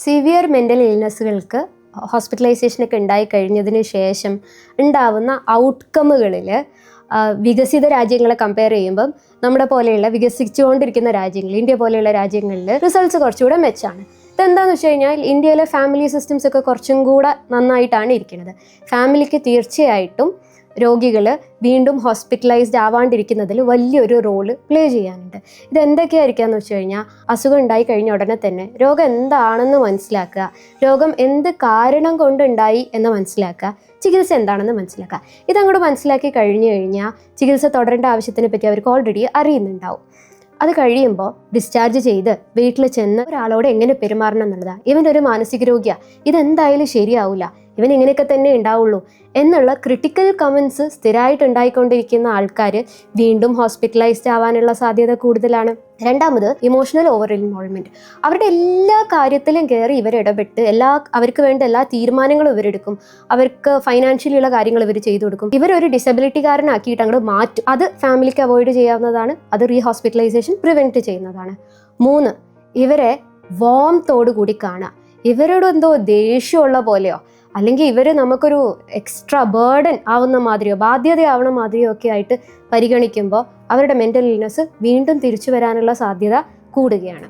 Severe mental ഇൽനെസ്സുകൾക്ക് ഹോസ്പിറ്റലൈസേഷനൊക്കെ ഉണ്ടായി കഴിഞ്ഞതിന് ശേഷം ഉണ്ടാവുന്ന ഔട്ട്കമ്മുകളിൽ വികസിത രാജ്യങ്ങളെ കമ്പയർ ചെയ്യുമ്പം നമ്മുടെ പോലെയുള്ള വികസിച്ചുകൊണ്ടിരിക്കുന്ന രാജ്യങ്ങൾ, ഇന്ത്യ പോലെയുള്ള രാജ്യങ്ങളിൽ റിസൾട്ട്സ് കുറച്ചുകൂടെ മെച്ചമാണ്. ഇതെന്താണെന്ന് വെച്ച് കഴിഞ്ഞാൽ ഇന്ത്യയിലെ ഫാമിലി സിസ്റ്റംസ് ഒക്കെ കുറച്ചും കൂടെ നന്നായിട്ടാണ് ഇരിക്കുന്നത്. ഫാമിലിക്ക് തീർച്ചയായിട്ടും രോഗികൾ വീണ്ടും ഹോസ്പിറ്റലൈസ്ഡ് ആവാണ്ടിരിക്കുന്നതിൽ വലിയൊരു റോള് പ്ലേ ചെയ്യാനുണ്ട്. ഇതെന്തൊക്കെയായിരിക്കാമെന്ന് വെച്ച് കഴിഞ്ഞാൽ, അസുഖം ഉണ്ടായി കഴിഞ്ഞ ഉടനെ തന്നെ രോഗം എന്താണെന്ന് മനസ്സിലാക്കുക, രോഗം എന്ത് കാരണം കൊണ്ടുണ്ടായി എന്ന് മനസ്സിലാക്കുക, ചികിത്സ എന്താണെന്ന് മനസ്സിലാക്കുക. ഇതങ്ങോട്ട് മനസ്സിലാക്കി കഴിഞ്ഞു കഴിഞ്ഞാൽ ചികിത്സ തുടരേണ്ട ആവശ്യത്തിനെ പറ്റി അവർക്ക് ഓൾറെഡി അറിയുന്നുണ്ടാവും. അത് കഴിയുമ്പോൾ ഡിസ്ചാർജ് ചെയ്ത് വീട്ടിൽ ചെന്ന് ഒരാളോട് എങ്ങനെ പെരുമാറണം എന്നുള്ളതാണ്. ഇവൻ്റെ ഒരു മാനസിക രോഗിയാണ്, ഇതെന്തായാലും ശരിയാവില്ല, ഇവൻ ഇങ്ങനെയൊക്കെ തന്നെ ഉണ്ടാവുള്ളൂ എന്നുള്ള ക്രിട്ടിക്കൽ കമൻസ് സ്ഥിരമായിട്ട് ഉണ്ടായിക്കൊണ്ടിരിക്കുന്ന ആൾക്കാർ വീണ്ടും ഹോസ്പിറ്റലൈസ്ഡ് ആവാനുള്ള സാധ്യത കൂടുതലാണ്. രണ്ടാമത്, ഇമോഷണൽ ഓവർ ഇൻവോൾവ്മെൻറ്റ്. അവരുടെ എല്ലാ കാര്യത്തിലും കയറി ഇവരിടപെട്ട് അവർക്ക് വേണ്ട എല്ലാ തീരുമാനങ്ങളും ഇവരെടുക്കും. അവർക്ക് ഫൈനാൻഷ്യലി ഉള്ള കാര്യങ്ങൾ ഇവർ ചെയ്തു കൊടുക്കും. ഇവരൊരു ഡിസബിലിറ്റിക്കാരനാക്കിയിട്ട് അങ്ങോട്ട് മാറ്റും. അത് ഫാമിലിക്ക് അവോയ്ഡ് ചെയ്യാവുന്നതാണ്. അത് റീഹോസ്പിറ്റലൈസേഷൻ പ്രിവെൻറ്റ് ചെയ്യുന്നതാണ്. 3, ഇവരെ വാംതോടു കൂടി കാണുക. ഇവരോട് എന്തോ ദേഷ്യമുള്ള പോലെയോ അല്ലെങ്കിൽ ഇവർ നമുക്കൊരു എക്സ്ട്രാ ബേർഡൻ ആവുന്ന മാതിരിയോ ബാധ്യതയാവണ മാതിരിയോ ഒക്കെ ആയിട്ട് പരിഗണിക്കുമ്പോൾ അവരുടെ മെൻ്റൽ ഇൽനെസ് വീണ്ടും തിരിച്ചു വരാനുള്ള സാധ്യത കൂടുകയാണ്.